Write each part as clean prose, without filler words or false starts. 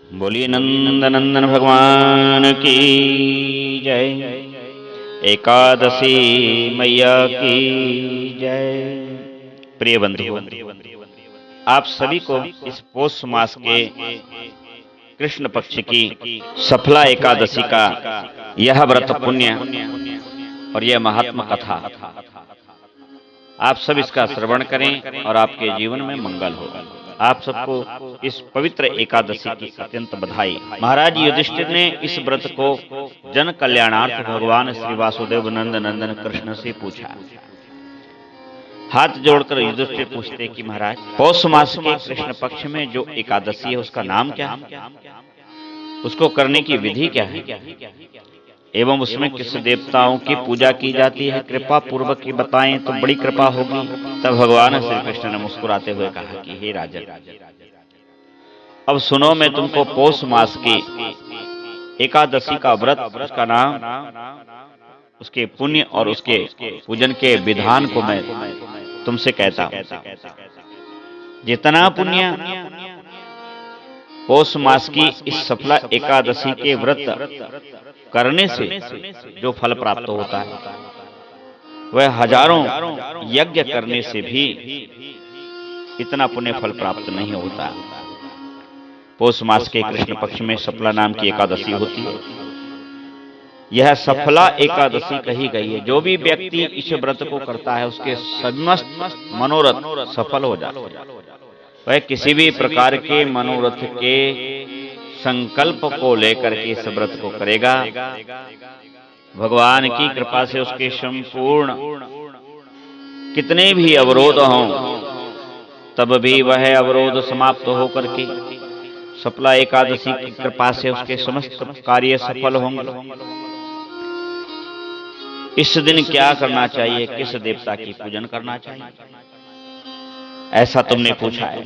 बोलिए नंदनंदन भगवान की जय। एकादशी मैया की जय। प्रिय बंधुओं, आप सभी को इस पौष मास के कृष्ण पक्ष की सफला एकादशी का यह व्रत पुण्य और यह महात्मा कथा आप सब इसका श्रवण करें और आपके जीवन में मंगल हो। आप सबको इस पवित्र एकादशी की अत्यंत बधाई। महाराज युधिष्ठिर ने इस व्रत को जन कल्याणार्थ भगवान श्री वासुदेव नंद नंदन कृष्ण से पूछा। हाथ जोड़कर युधिष्ठिर पूछते कि महाराज, पौष मास के कृष्ण पक्ष में जो एकादशी है उसका नाम क्या है, उसको करने की विधि क्या है, एवं उसमें किस देवताओं की पूजा की जाती है, कृपा पूर्वक की बताएं तो बड़ी कृपा होगी। तब भगवान श्री कृष्ण ने मुस्कुराते हुए कहा कि हे राजन, अब सुनो, मैं तुमको पौष मास की एकादशी का व्रत, उसका नाम, उसके पुण्य और उसके पूजन के विधान को मैं तुमसे कहता हूं। जितना पुण्य पौष मास की इस सफला एकादशी के व्रत करने से जो फल प्राप्त होता है, वह हजारों यज्ञ करने से भी इतना पुण्य फल प्राप्त नहीं होता। पौष मास के कृष्ण पक्ष में सफला नाम की एकादशी होती है। यह सफला एकादशी कही गई है। जो भी व्यक्ति इस व्रत को करता है उसके समस्त मनोरथ सफल हो जाते हैं। वह किसी भी प्रकार के मनोरथ के संकल्प को लेकर के इस व्रत को करेगा, भगवान की कृपा से उसके संपूर्ण कितने भी अवरोध हों तब भी वह अवरोध समाप्त होकर के सफला एकादशी की कृपा से उसके समस्त कार्य सफल होंगे। इस दिन क्या करना चाहिए, किस देवता की पूजन करना चाहिए, ऐसा तुमने पूछा है।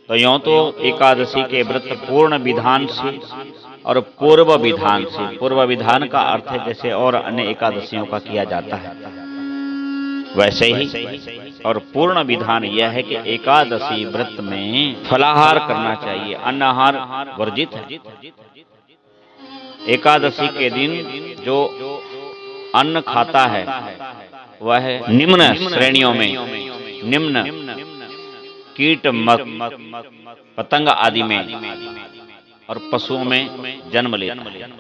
तो यूं तो एकादशी के व्रत पूर्ण विधान से और पूर्व विधान से, पूर्व विधान का अर्थ है जैसे और अन्य एकादशियों का किया जाता है वैसे ही, और पूर्ण विधान यह है कि एकादशी व्रत में फलाहार करना चाहिए, अन्नाहार वर्जित है। एकादशी के दिन जो अन्न खाता है वह निम्न श्रेणियों में, निम्न कीट पतंग आदि में और पशुओं में जन्म लेता है।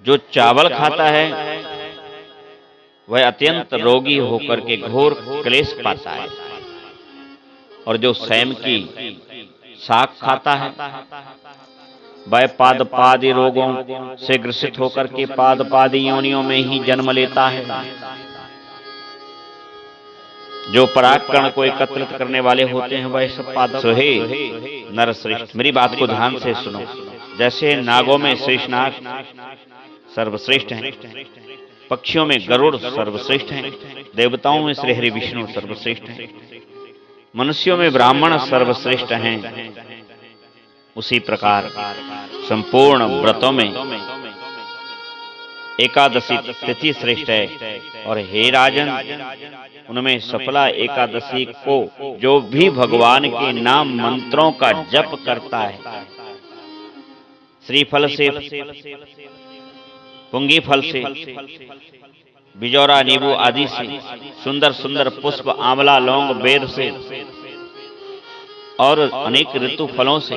जो चावल खाता है वह अत्यंत रोगी होकर के घोर क्लेश पाता है, और जो स्वयं की शाक खाता है वह पादपादि रोगों से ग्रसित होकर के पादपादि योनियों में ही जन्म लेता है। जो परागकण को एकत्रित करने वाले होते हैं वह सब पाद सोहे नरश्रेष्ठ। मेरी बात को ध्यान से सुनो। जैसे नागों में शेषनाग सर्वश्रेष्ठ हैं, पक्षियों में गरुड़ सर्वश्रेष्ठ हैं, देवताओं में श्री हरि विष्णु सर्वश्रेष्ठ हैं, मनुष्यों में ब्राह्मण सर्वश्रेष्ठ हैं, उसी प्रकार संपूर्ण व्रतों में एकादशी तिथि श्रेष्ठ है। और हे राजन, उनमें सफला एकादशी को जो भी भगवान के नाम मंत्रों का जप करता है, श्रीफल से, पुंगी फल से, बिजौरा नींबू आदि से, सुंदर सुंदर पुष्प, आंवला, लौंग, बेर से और अनेक ऋतु फलों से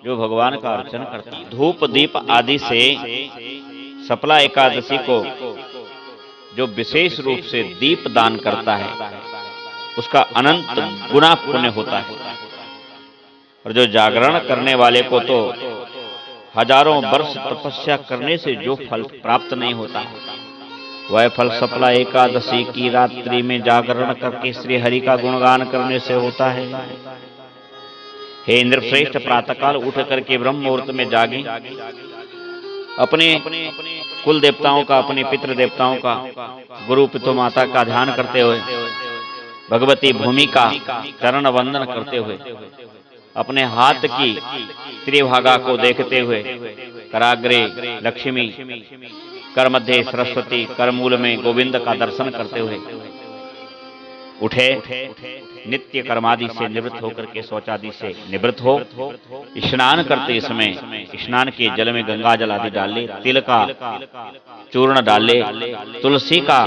जो भगवान का अर्चन करता है, धूप दीप आदि से सफला एकादशी को जो विशेष रूप से दीप दान करता है उसका अनंत गुना पुण्य होता है। और जो जागरण करने वाले को तो हजारों वर्ष तपस्या करने से जो फल प्राप्त नहीं होता, वह फल सफला एकादशी की रात्रि में जागरण करके श्री हरि का गुणगान करने से होता है। हे इंद्रश्रेष्ठ, प्रातःकाल उठ करके ब्रह्म मुहूर्त में जागे, अपने कुल देवताओं का, अपने पितृ देवताओं का, गुरु पितु माता का ध्यान करते हुए, भगवती भूमि का चरण वंदन करते हुए, अपने हाथ की त्रिभागा को देखते हुए, कराग्रे लक्ष्मी, कर मध्य सरस्वती, कर मूल में गोविंद का दर्शन करते हुए उठे, नित्य कर्मादि से निवृत्त होकर के शौचादि से निवृत्त हो, स्नान करते समय स्नान के जल में गंगा जल आदि डाल ले, तिल का चूर्ण डाल ले, तुलसी का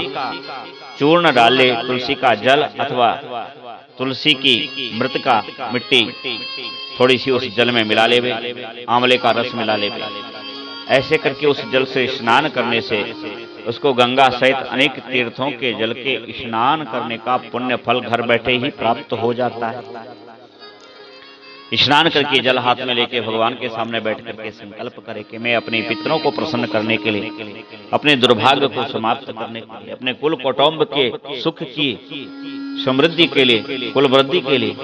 चूर्ण डाल ले, तुलसी का जल अथवा तुलसी की मृत का मिट्टी थोड़ी सी उस जल में मिला लेवे, आंवले का रस मिला लेवे। ऐसे करके उस जल से स्नान करने से उसको गंगा सहित अनेक तीर्थों के जल के स्नान करने का पुण्य फल घर बैठे ही प्राप्त हो जाता है। स्नान करके जल हाथ में लेके भगवान के सामने बैठ करके संकल्प करे कि मैं अपने पितरों को प्रसन्न करने के लिए, अपने दुर्भाग्य को समाप्त करने के लिए, अपने कुल कौटुंब के सुख की समृद्धि के लिए, कुल वृद्धि के लिए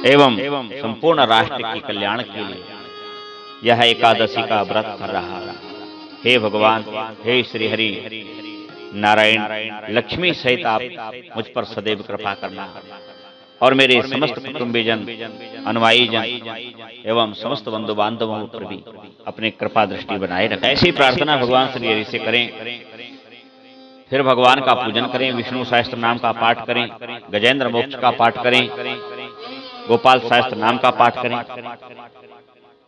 एवं संपूर्ण राष्ट्र के कल्याण के लिए यह एकादशी का व्रत कर रहा है। हे भगवान, हे श्री हरि नारायण लक्ष्मी सहित आप मुझ पर सदैव कृपा करना और मेरे समस्त कुटुंबीजन, अनुयायी जन एवं समस्त बंधु बांधवों पर भी अपनी कृपा दृष्टि बनाए रखें। ऐसी प्रार्थना भगवान श्री हरि से करें। फिर भगवान का पूजन करें, विष्णु सहस्त्र नाम का पाठ करें, गजेंद्र मोक्ष का पाठ करें, गोपाल सहस्त्र नाम का पाठ करें।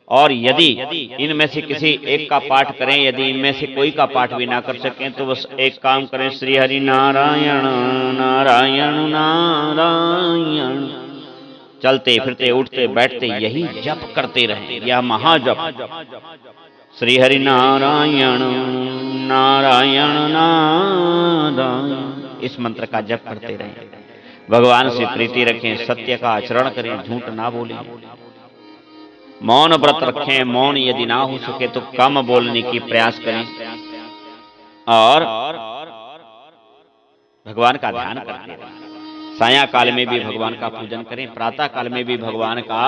और यदि इनमें से किसी एक का पाठ करें, यदि इनमें से कोई का पाठ भी ना कर सकें तो बस एक काम करें, श्री हरि नारायण नारायण नारायण, चलते फिरते उठते बैठते यही जप करते रहें, यह महाजप श्री हरि नारायण नारायण नारायण, इस मंत्र का जप करते रहें। भगवान से प्रीति रखें, सत्य का आचरण करें, झूठ ना बोलें, मौन व्रत रखें, मौन यदि ना हो सके तो कम बोलने की प्रयास करें और भगवान का ध्यान करते रहें। साया काल में भी भगवान का पूजन करें, प्रातः काल में भी भगवान का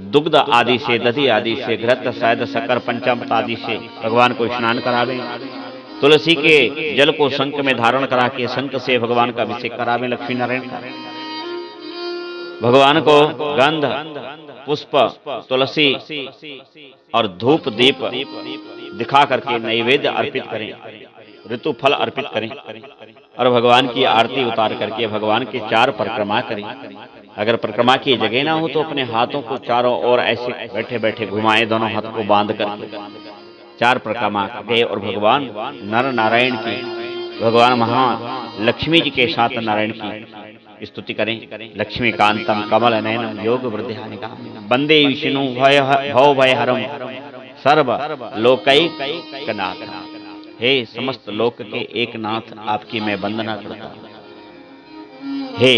दुग्ध आदि से, दधि आदि से, घृत शहद शक्कर पंचामृत आदि से भगवान को स्नान करावें। तुलसी के जल को शंख में धारण करा के शंख से भगवान का अभिषेक करावें लक्ष्मी नारायण का। भगवान को गंध, पुष्प, तुलसी और धूप दीप दिखा करके नैवेद्य अर्पित करें, ऋतु फल अर्पित करें और भगवान की आरती उतार करके भगवान के 4 परिक्रमा करें। अगर परिक्रमा की जगह ना हो तो अपने हाथों को चारों ओर ऐसे बैठे बैठे घुमाएं, दोनों हाथ को बांध करके 4 परिक्रमा करें और भगवान नर नारायण की, भगवान महालक्ष्मी जी के साथ नारायण की स्तुति करें। लक्ष्मीकांतम कमल नयनम योग वृद्धिहानिकाम वंदे विष्णु भव भयहरम सर्व लोकैकनाथ। हे समस्त लोक के एक नाथ, आपकी मैं वंदना करता हूँ। हे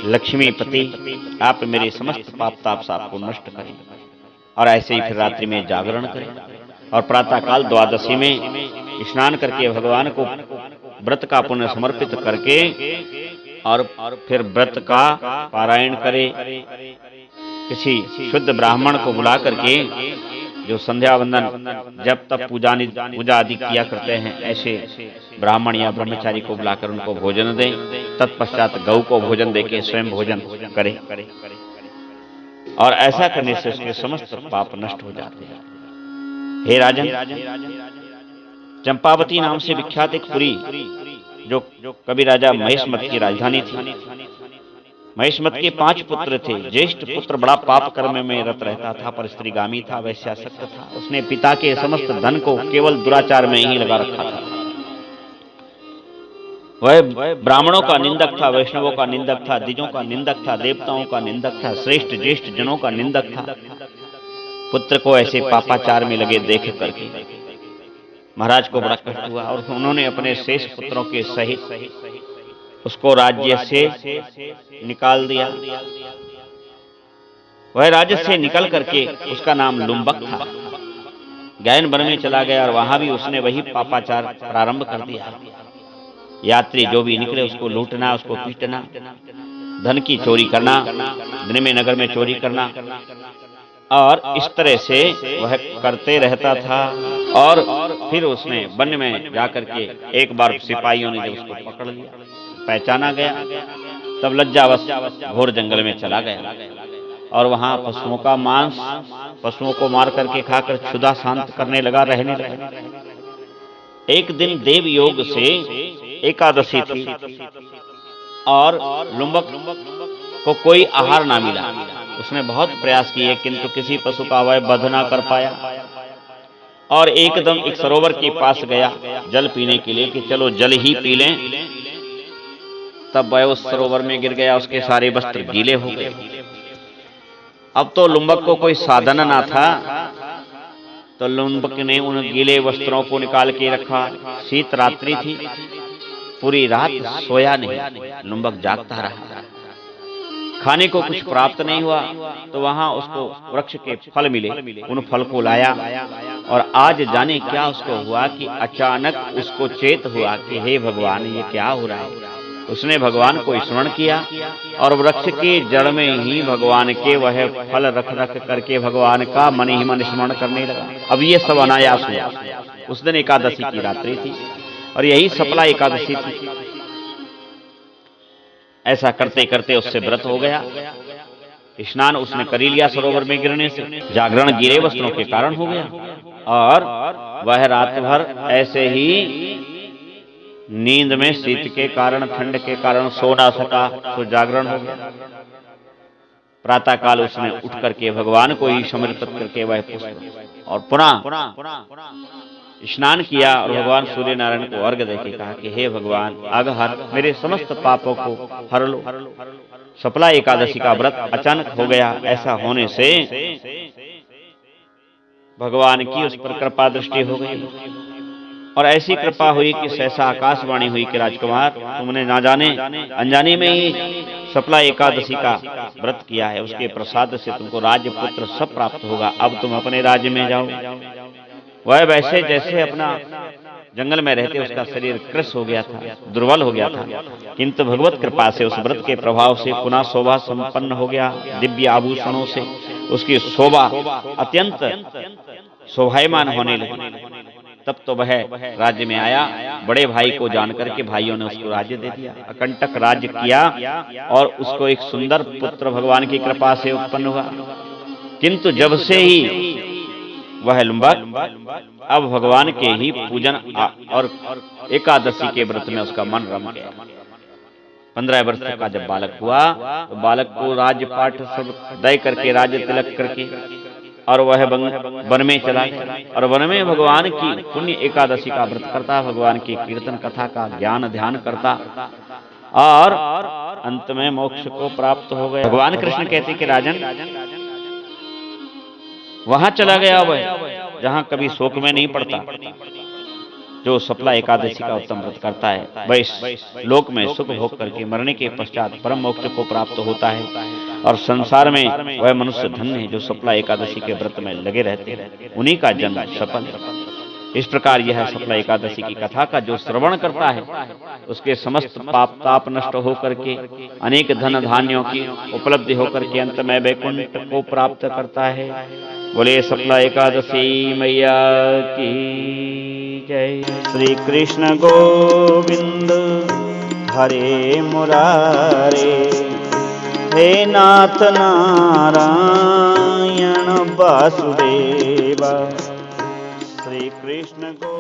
लक्ष्मीपति, आप मेरे समस्त पाप ताप साप को नष्ट करें। और ऐसे ही फिर रात्रि में जागरण करें और प्रातः काल द्वादशी में स्नान करके भगवान को व्रत का पुण्य समर्पित करके और फिर व्रत का पारायण करे। किसी शुद्ध ब्राह्मण को बुला करके जो संध्या वंदन जब तक पूजा आदि किया करते हैं, ऐसे ब्राह्मण या ब्रह्मचारी को बुलाकर उनको भोजन दें। तत्पश्चात गौ को भोजन देके स्वयं भोजन करें और ऐसा करने से उसके समस्त पाप नष्ट हो जाते हैं। हे राजन, चंपावती नाम से विख्यात एक पुरी जो कवि राजा महेशमत की राजधानी थी। महेशमत के 5 पुत्र थे। ज्येष्ठ पुत्र बड़ा पाप कर्म में रत रहता था, पर स्त्रीगामी था, वैश्यासक्त था। उसने पिता के समस्त धन को केवल दुराचार में ही लगा रखा था। वह ब्राह्मणों का निंदक था, वैष्णवों का निंदक था, द्विजों का निंदक था, देवताओं का निंदक था, श्रेष्ठ ज्येष्ठ जनों का निंदक था। पुत्र को ऐसे पापाचार में लगे देख करके महाराज को बड़ा कष्ट हुआ और उन्होंने अपने शेष पुत्रों के सहित उसको राज्य से निकाल दिया। वह राज्य से निकल करके, उसका नाम लुम्बक था, गैन वन में चला गया और वहां भी उसने वही पापाचार प्रारंभ कर दिया। यात्री जो भी निकले उसको लूटना, उसको पीटना, धन की चोरी करना, दिन में नगर में चोरी करना और इस तरह से वह करते रहता था। और फिर उसने वन में जाकर के एक बार सिपाहियों ने जब उसको पकड़ लिया, पहचाना गया, तब लज्जावश घोर जंगल में चला गया और वहां पशुओं का मांस, पशुओं को मार करके खाकर क्षुधा शांत करने लगा, रहने लगा। एक दिन देव योग से एकादशी थी और लुम्बक को कोई आहार ना मिला। उसने बहुत प्रयास किए किंतु किसी पशु का वह वध ना कर पाया और एकदम एक सरोवर के पास गया जल पीने के लिए कि चलो जल ही पी लें। तब वह उस सरोवर में गिर गया, उसके सारे वस्त्र गीले हो गए। अब तो लुम्बक को कोई साधन ना था, तो लुम्बक ने उन गीले वस्त्रों को निकाल के रखा। शीत रात्रि थी, पूरी रात सोया नहीं, लुम्बक जागता रहा। खाने को कुछ प्राप्त नहीं हुआ तो वहां उसको वृक्ष के फल मिले, उन फल को लाया और आज जाने क्या उसको हुआ कि अचानक उसको चेत हुआ कि हे भगवान, ये क्या हो रहा है। उसने भगवान को स्मरण किया और वृक्ष के जड़ में ही भगवान के वह फल रख रख करके भगवान का मन ही मन स्मरण करने लगा। अब ये सब अनायास हुआ। उस दिन एकादशी की रात्रि थी और यही सफला एकादशी थी। ऐसा करते करते उससे व्रत हो गया। स्नान उसने कर लिया सरोवर में गिरने से, जागरण गीले वस्त्रों के कारण हो गया और वह रात भर ऐसे ही नींद में शीत के कारण, ठंड के कारण सो ना सका, तो जागरण हो गया। प्रातः काल उसने उठ करके भगवान को ही समर्पित करके वह पुष्प और पुनः स्नान किया और भगवान सूर्य नारायण को अर्घ्य देके कहा कि हे भगवान, आग हर, मेरे समस्त पापों को हर लो। सफला एकादशी का व्रत अचानक हो गया। ऐसा होने से भगवान की उस पर कृपा दृष्टि हो गई और ऐसी कृपा हुई कि सहसा आकाशवाणी हुई कि राजकुमार, तुमने ना जाने अनजाने में ही सफला एकादशी का व्रत किया है, उसके प्रसाद से तुमको राज्य पुत्र सब प्राप्त होगा। अब तुम अपने राज्य में जाओ। वह वैसे जैसे अपना जंगल में रहते उसका शरीर कृश हो गया था, दुर्बल हो गया था, किंतु भगवत कृपा से उस व्रत के प्रभाव से पुनः शोभा संपन्न हो गया। दिव्य आभूषणों से उसकी शोभा अत्यंत शोभायमान होने लगी। तब तो वह राज्य में आया। बड़े भाई को जानकर के भाइयों ने उसको राज्य दे दिया, अकंटक राज्य किया और उसको एक सुंदर पुत्र भगवान की कृपा से उत्पन्न हुआ। किंतु जब से ही वह लुम्बक अब भगवान के ही पूजन और एकादशी के व्रत में उसका मन रम गया। 15 वर्ष का जब बालक हुआ तो बालक को राज्य पाठ सब दे करके, राज्य तिलक करके और वह वन में चला गया और वन में भगवान की पुण्य एकादशी का व्रत करता, भगवान की कीर्तन कथा का ज्ञान ध्यान करता और अंत में मोक्ष को प्राप्त हो गया। भगवान कृष्ण कहते कि राजन, वहां चला गया वह जहां कभी शोक में नहीं पड़ता। जो सफला एकादशी का उत्तम व्रत करता है वह इस लोक में सुख भोग करके मरने के पश्चात परम मोक्ष को प्राप्त होता है और संसार में वह मनुष्य धन्य है जो सफला एकादशी के व्रत में लगे रहते हैं, उन्हीं का जन्म सफल है। इस प्रकार यह सफला एकादशी की कथा का जो श्रवण करता है उसके समस्त पाप ताप नष्ट होकर के अनेक धन धान्यों की उपलब्धि होकर के अंत में वैकुंठ को प्राप्त करता है। बोले सफला एकादशी मैया की जय। श्री कृष्ण गोविंद हरे मुरारे, हे नाथ नारायण वासुदेवा। श्री कृष्ण गो